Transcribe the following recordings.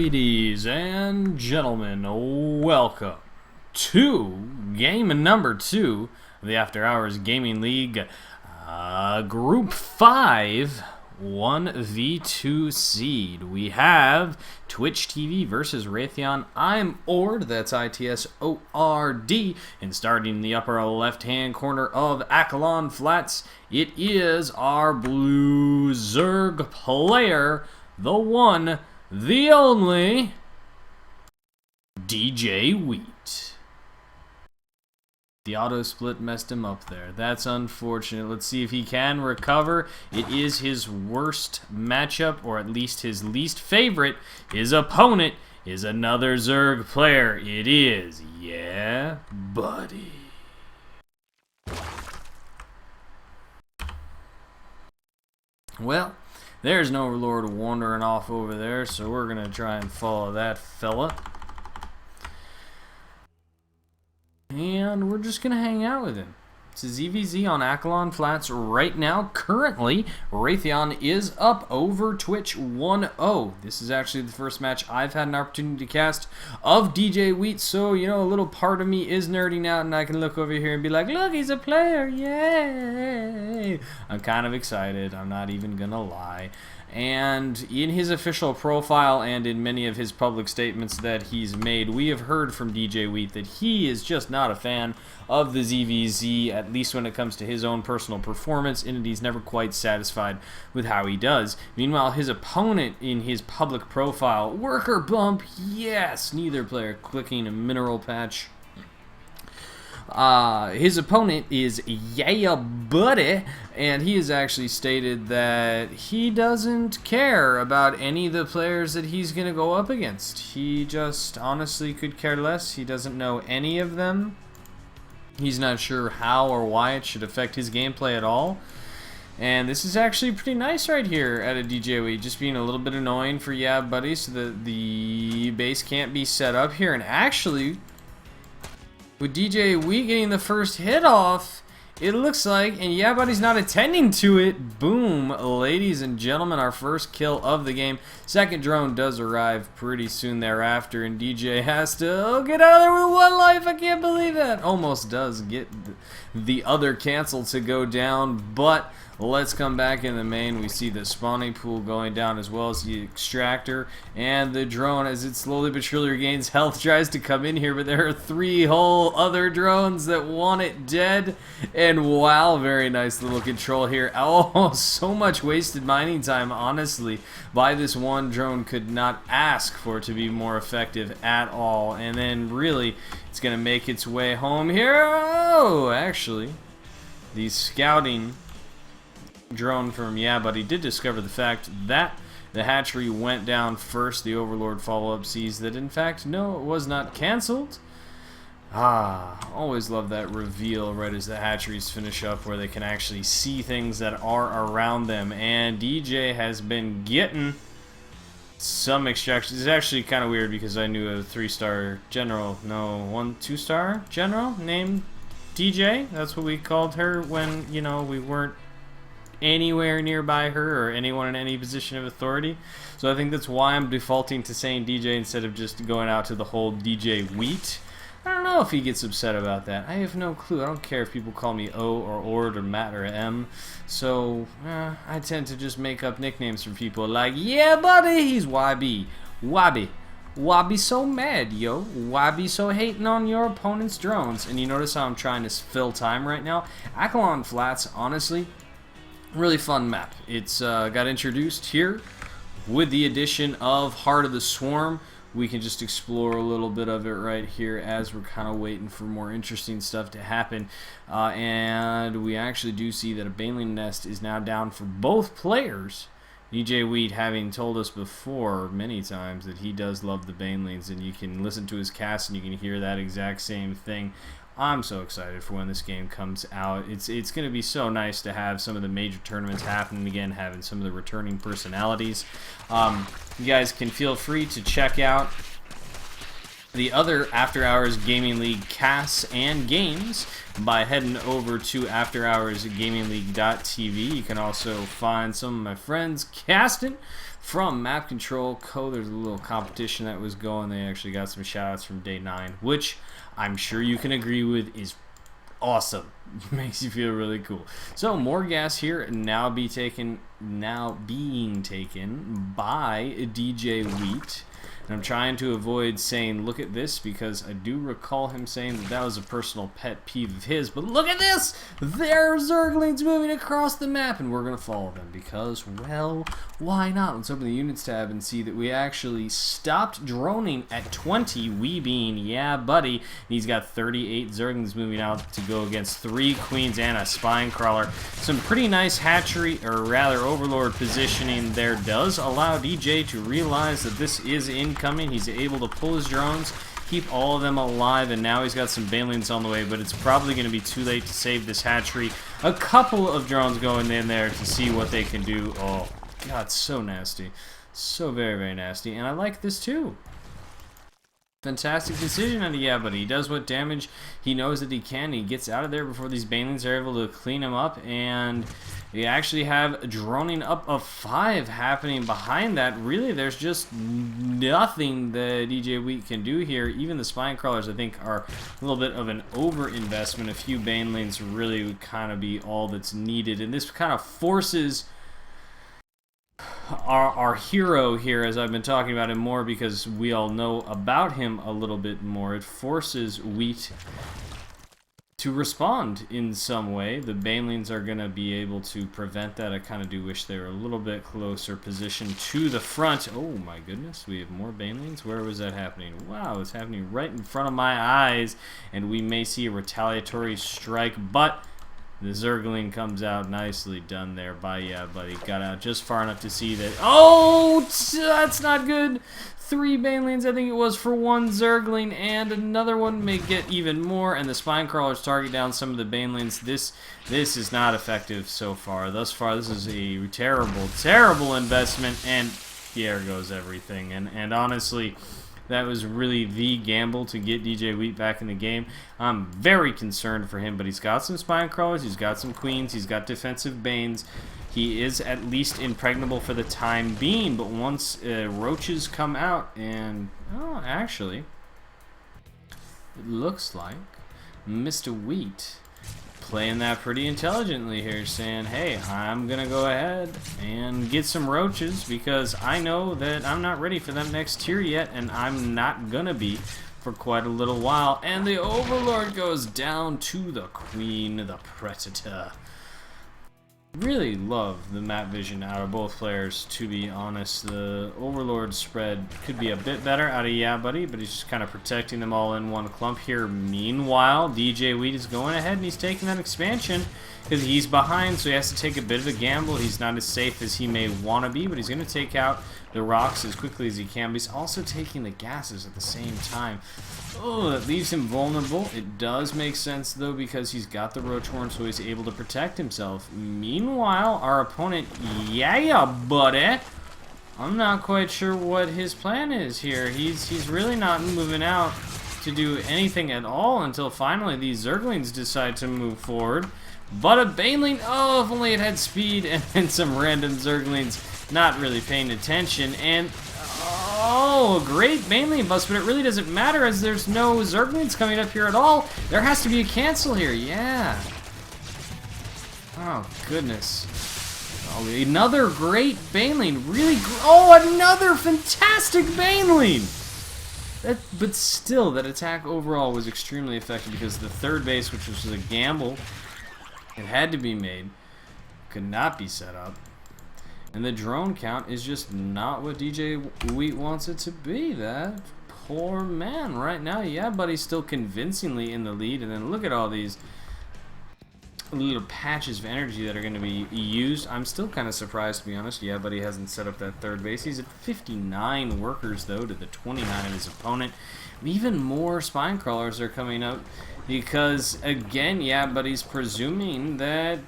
Ladies and gentlemen, welcome to game number 2 of the After Hours Gaming League Group 5 1v2 seed. We have Twitch TV versus Raytheon. I'm OrD, that's ITSORD, and starting in the upper left-hand corner of Akilon Flats, it is our blue Zerg player, the one, the only, DJ Wheat. The auto split messed him up there. That's unfortunate. Let's see if he can recover. It is his worst matchup, or at least his least favorite. His opponent is another Zerg player. It is YeahBuddy. Well, there's no Lord wandering off over there, so we're going to try and follow that fella. And we're just going to hang out with him. It's a ZVZ on Akilon Flats right now. Currently, Raytheon is up over Twitch 1-0. This is actually the first match I've had an opportunity to cast of DJ Wheat, so, you know, a little part of me is nerding out, and I can look over here and be like, look, he's a player, yay! I'm kind of excited, I'm not even going to lie. And in his official profile and in many of his public statements that he's made, we have heard from DJ Wheat that he is just not a fan of the ZVZ, at least when it comes to his own personal performance, and he's never quite satisfied with how he does. Meanwhile, his opponent in his public profile, Worker Bump, yes, neither player clicking a mineral patch. His opponent is YeahBuddy, and he has actually stated that he doesn't care about any of the players that he's going to go up against. He just honestly could care less. He doesn't know any of them. He's not sure how or why it should affect his gameplay at all. And this is actually pretty nice right here at a DJ Wheat, just being a little bit annoying for YeahBuddy so that the base can't be set up here. And actually, with DJ Wheat getting the first hit off, it looks like, and YeahBuddy's not attending to it. Boom, ladies and gentlemen, our first kill of the game. Second drone does arrive pretty soon thereafter, and DJ has to get out of there with one life. I can't believe that. Almost does get the other cancel to go down, but let's come back in the main. We see the spawning pool going down as well as the extractor, and the drone, as it slowly but surely regains health, tries to come in here, but there are 3 whole other drones that want it dead. And wow, very nice little control here. Oh, so much wasted mining time, honestly, by this one drone. Could not ask for it to be more effective at all. And then really, it's going to make its way home here. Oh, actually, the scouting drone from YeahBuddy did discover the fact that the hatchery went down first. The Overlord follow-up sees that, in fact, no, it was not cancelled. Always love that reveal right as the hatcheries finish up, where they can actually see things that are around them. And DJ has been getting some extractions. It's actually kind of weird because I knew a 3-star general, no, 2-star general named DJ. That's what we called her when, you know, we weren't anywhere nearby her or anyone in any position of authority. So I think that's why I'm defaulting to saying DJ instead of just going out to the whole DJ Wheat. I don't know if he gets upset about that. I have no clue. I don't care if people call me O or OrD or Matt or M. So I tend to just make up nicknames for people like YeahBuddy. He's YB. Why be so mad, yo? Why be so hating on your opponent's drones? And you notice how I'm trying to fill time right now? Akilon Flats, honestly, really fun map. It's got introduced here with the addition of Heart of the Swarm. We can just explore a little bit of it right here as we're kind of waiting for more interesting stuff to happen. And we actually do see that a baneling nest is now down for both players. DJ Wheat having told us before many times that he does love the banelings, and you can listen to his cast and you can hear that exact same thing. I'm so excited for when this game comes out. It's going to be so nice to have some of the major tournaments happening again, having some of the returning personalities. You guys can feel free to check out the other After Hours Gaming League casts and games by heading over to AfterHoursGamingLeague.tv. You can also find some of my friends casting from Map Control Co. There's a little competition that was going. They actually got some shoutouts from day 9, which I'm sure you can agree with is awesome. Makes you feel really cool. So more gas here now being taken by DJ Wheat. And I'm trying to avoid saying look at this, because I do recall him saying that that was a personal pet peeve of his. But look at this! There are Zerglings moving across the map, and we're going to follow them because, well, why not? Let's open the units tab and see that we actually stopped droning at 20, we being YeahBuddy. And he's got 38 Zerglings moving out to go against 3 Queens and a Spine Crawler. Some pretty nice hatchery, or rather Overlord positioning there does allow DJ to realize that this is incoming. He's able to pull his drones, keep all of them alive, and now he's got some banelings on the way, but it's probably going to be too late to save this hatchery. A couple of drones going in there to see what they can do. Oh, God, so nasty. So very, very nasty. And I like this too. Fantastic decision out of YeahBuddy. He does what damage he knows that he can. He gets out of there before these banelings are able to clean him up, and we actually have a droning up of 5 happening behind that. Really, there's just nothing that DJ Wheat can do here. Even the Spine Crawlers, I think, are a little bit of an over-investment. A few banelings really would kind of be all that's needed, and this kind of forces our hero here, as I've been talking about him more because we all know about him a little bit more. It forces Wheat to respond in some way. The banelings are going to be able to prevent that. I kind of do wish they were a little bit closer positioned to the front. Oh my goodness, we have more banelings. Where was that happening? Wow, it's happening right in front of my eyes, and we may see a retaliatory strike, but the Zergling comes out. Nicely done there by YeahBuddy. Got out just far enough to see that. Oh, that's not good. 3 banelings, I think it was, for 1 Zergling, and another one may get even more. And the Spine Crawlers target down some of the banelings. This is not effective so far. Thus far, this is a terrible, terrible investment. And here goes everything. And honestly, that was really the gamble to get DJ Wheat back in the game. I'm very concerned for him, but he's got some Spine Crawlers, he's got some Queens, he's got defensive Banes. He is at least impregnable for the time being, but once roaches come out, and oh, actually, it looks like Mr. Wheat playing that pretty intelligently here, saying, hey, I'm gonna go ahead and get some roaches because I know that I'm not ready for that next tier yet, and I'm not gonna be for quite a little while. And the Overlord goes down to the Queen, the Predator. Really love the map vision out of both players, to be honest. The Overlord spread could be a bit better out of YeahBuddy, but he's just kind of protecting them all in one clump here. Meanwhile, DJ Wheat is going ahead and he's taking that expansion because he's behind, so he has to take a bit of a gamble. He's not as safe as he may want to be, but he's going to take out the rocks as quickly as he can, but he's also taking the gases at the same time. Oh, that leaves him vulnerable. It does make sense, though, because he's got the roach horn, so he's able to protect himself. Meanwhile, our opponent, YeahBuddy, I'm not quite sure what his plan is here. He's really not moving out to do anything at all until finally these Zerglings decide to move forward. But a baneling, oh, if only it had speed, and then some random Zerglings not really paying attention, and oh, a great baneling bust, but it really doesn't matter as there's no Zerglings coming up here at all. There has to be a cancel here, yeah. Oh, goodness. Oh, another great baneling, really, oh, another fantastic baneling! But still, that attack overall was extremely effective because the third base, which was a gamble, it had to be made, could not be set up. And the drone count is just not what DJ Wheat wants it to be. That poor man right now. YeahBuddy's still convincingly in the lead. And then look at all these little patches of energy that are going to be used. I'm still kind of surprised, to be honest. YeahBuddy hasn't set up that third base. He's at 59 workers, though, to the 29 of his opponent. Even more Spine Crawlers are coming up because, again, YeahBuddy's presuming that,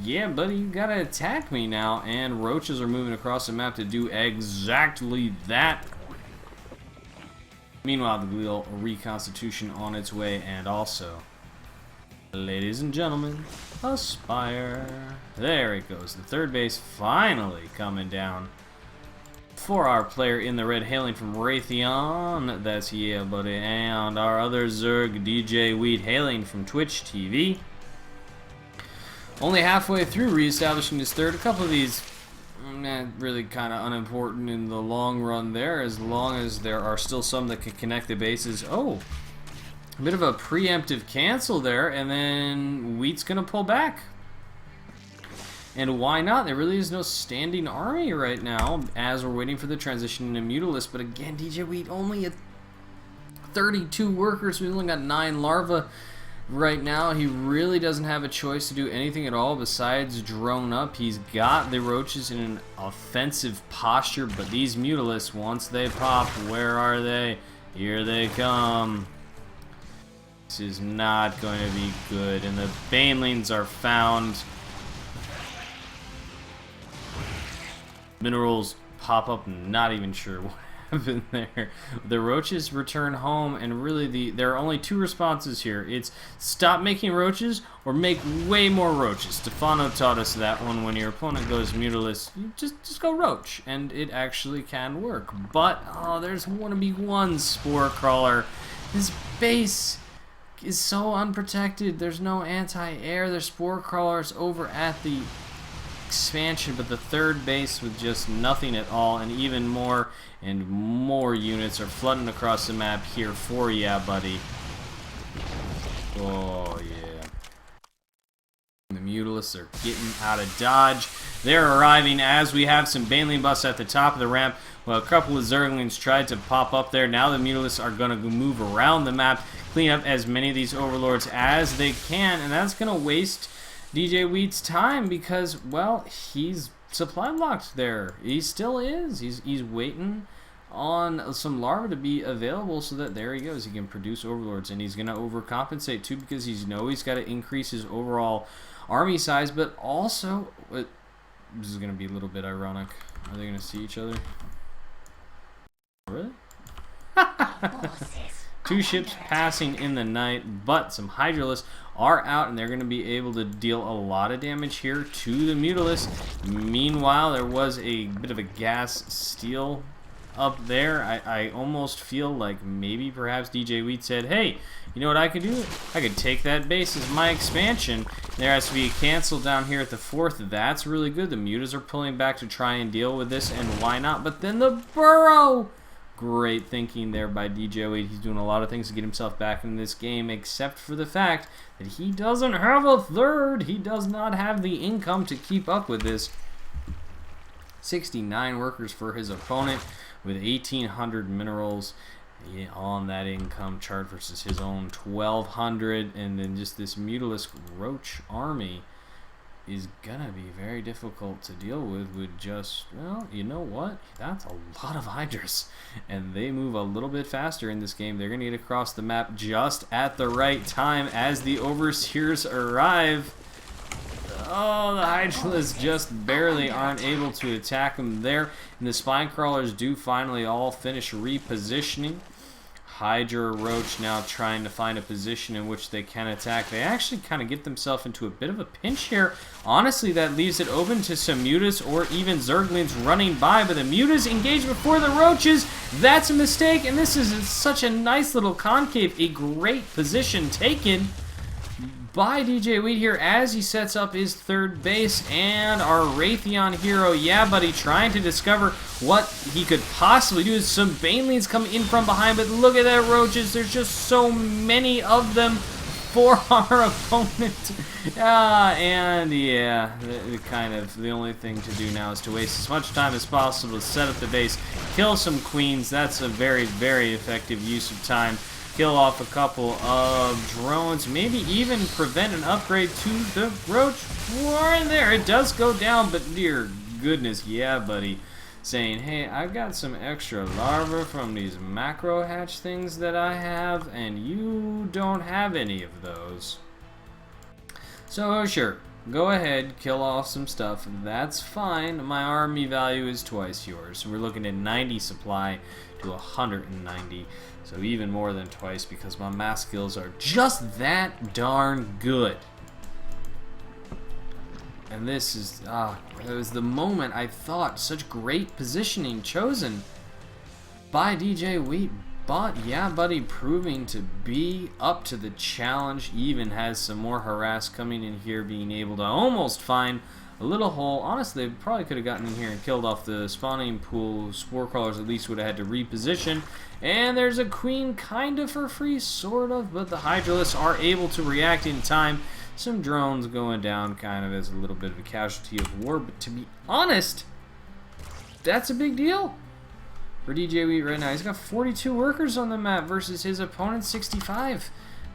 yeah, buddy, you gotta attack me now. And roaches are moving across the map to do exactly that. Meanwhile, the Glial reconstitution on its way, and also, ladies and gentlemen, Aspire. There it goes. The third base finally coming down. for our player in the red, hailing from Raytheon. That's YeahBuddy. And our other Zerg, DJ Wheat, hailing from Twitch TV. Only halfway through reestablishing his third. A couple of these really kind of unimportant in the long run there, as long as there are still some that can connect the bases. Oh, a bit of a preemptive cancel there, and then Wheat's going to pull back. And why not? There really is no standing army right now as we're waiting for the transition into Mutalisk. But again, DJ Wheat only at 32 workers. We've only got 9 larvae right now. He really doesn't have a choice to do anything at all besides drone up. He's got the roaches in an offensive posture, but these Mutalisks, once they pop, where are they? Here they come. This is not going to be good. And the Banelings are found. Minerals pop up, not even sure what happened there. The roaches return home, and really there are only 2 responses here. It's stop making roaches or make way more roaches. Stefano taught us that one. When your opponent goes Mutalisk, you just go roach, and it actually can work. But oh, there's wanna be one spore crawler. His base is so unprotected. There's no anti-air. There's spore crawlers over at the expansion, but the third base with just nothing at all, and even more and more units are flooding across the map here for YeahBuddy. Oh yeah. The Mutalisks are getting out of dodge. They're arriving as we have some Baneling busts at the top of the ramp. Well, a couple of Zerglings tried to pop up there. Now the Mutalisks are going to move around the map, clean up as many of these overlords as they can, and that's going to waste DJ Wheat's time because, well, he's supply blocked there. He still is. He's waiting on some larvae to be available so that there he goes. He can produce overlords, and he's going to overcompensate too because he's got to increase his overall army size, but also, this is going to be a little bit ironic. Are they going to see each other? Really? 2 ships passing in the night, but some Hydralisks are out, and they're going to be able to deal a lot of damage here to the Mutalisks. Meanwhile, there was a bit of a gas steal up there. I almost feel like maybe perhaps DJ Wheat said, hey, you know what I could do? I could take that base as my expansion. There has to be a cancel down here at the 4th. That's really good. The Mutas are pulling back to try and deal with this, and why not? But then the burrow! Great thinking there by DJ Wade. He's doing a lot of things to get himself back in this game, except for the fact that he doesn't have a third. He does not have the income to keep up with this. 69 workers for his opponent with 1,800 minerals on that income chart versus his own 1,200. And then just this Mutalisk Roach army is gonna be very difficult to deal with just, well, you know what? That's a lot of Hydras, and they move a little bit faster in this game. They're gonna get across the map just at the right time as the Overseers arrive. Oh, the Hydralisks just barely aren't able to attack them there, and the Spine Crawlers do finally all finish repositioning. Hydra Roach now trying to find a position in which they can attack. They actually kind of get themselves into a bit of a pinch here. Honestly, that leaves it open to some Mutas or even Zerglings running by, but the Mutas engage before the Roaches. That's a mistake, and this is such a nice little concave. A great position taken by DJ Wheat here as he sets up his third base, and our Raytheon hero YeahBuddy trying to discover what he could possibly do. As some Banelings come in from behind, but look at that Roaches. There's just so many of them for our opponent. And yeah, the only thing to do now is to waste as much time as possible to set up the base, kill some queens. That's a very, very effective use of time. Kill off a couple of drones, maybe even prevent an upgrade to the Roach War in there. It does go down, but dear goodness, YeahBuddy saying, hey, I've got some extra larvae from these macro hatch things that I have, and you don't have any of those. So sure, go ahead, kill off some stuff. That's fine. My army value is twice yours. We're looking at 90 supply to 190. So even more than twice because my mass skills are just that darn good. And this is, it was the moment I thought, such great positioning chosen by DJ Wheat, but YeahBuddy proving to be up to the challenge. Even has some more harass coming in here, being able to almost find a little hole. Honestly, they probably could have gotten in here and killed off the spawning pool. Spore crawlers at least would have had to reposition. And there's a queen kind of for free, sort of, but the Hydralisks are able to react in time. Some drones going down kind of as a little bit of a casualty of war, but to be honest, that's a big deal for DJ Wheat right now. He's got 42 workers on the map versus his opponent's 65.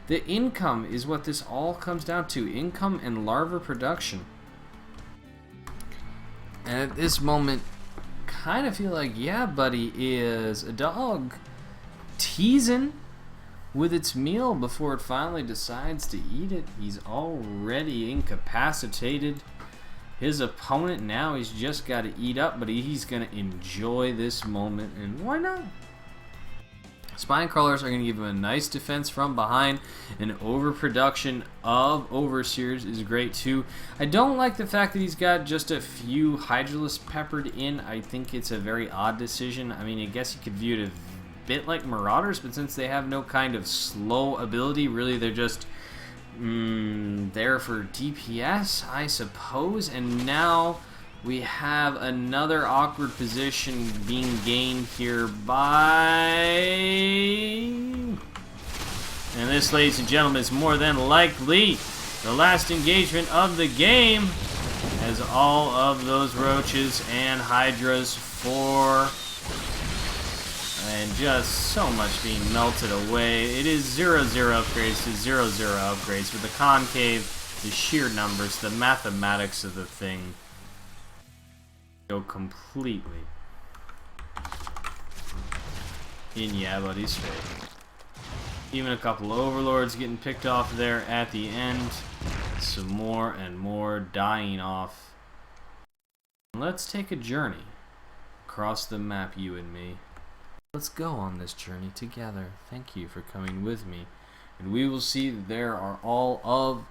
The income is what this all comes down to. Income and larva production. And at this moment, kind of feel like YeahBuddy is a dog teasing with its meal before it finally decides to eat it. He's already incapacitated his opponent. Now he's just got to eat up, but he's going to enjoy this moment, and why not? Spine crawlers are going to give him a nice defense from behind, and overproduction of overseers is great too. I don't like the fact that he's got just a few Hydralisks peppered in. I think it's a very odd decision. I mean, I guess you could view it a bit like Marauders, but since they have no kind of slow ability, really they're just there for DPS, I suppose. And now we have another awkward position being gained here by... And this, ladies and gentlemen, is more than likely the last engagement of the game, as all of those roaches and hydras and just so much being melted away. It is 0-0 upgrades to 0-0 upgrades with the concave, the sheer numbers, the mathematics of the thing go completely in YeahBuddy's favor. Even a couple overlords getting picked off there at the end. Some more and more dying off. Let's take a journey across the map, you and me. Let's go on this journey together. Thank you for coming with me. And we will see that there are all of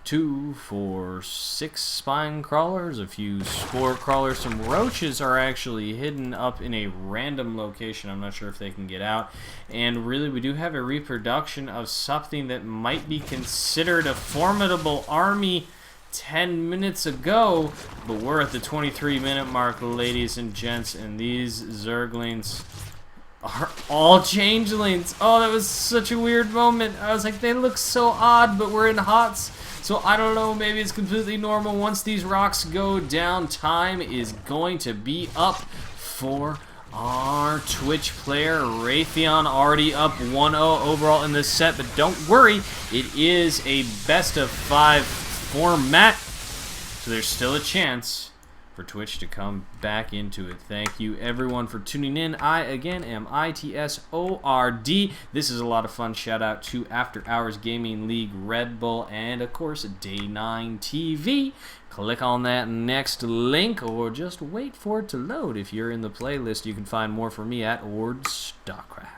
2, 4, 6 spine crawlers, a few spore crawlers. Some roaches are actually hidden up in a random location. I'm not sure if they can get out. And really, we do have a reproduction of something that might be considered a formidable army 10 minutes ago. But we're at the 23-minute mark, ladies and gents, and these Zerglings are all changelings. Oh, that was such a weird moment. I was like, they look so odd, but we're in HOTS. So I don't know, maybe it's completely normal. Once these rocks go down, time is going to be up for our Twitch player. Raytheon already up 1-0 overall in this set, but don't worry, it is a best of 5 format, so there's still a chance for Twitch to come back into it. Thank you everyone for tuning in. I again am ITSORD. This is a lot of fun. Shout out to After Hours Gaming League, Red Bull, and of course Day 9 TV. Click on that next link or just wait for it to load. If you're in the playlist, you can find more from me at OrD StarCraft.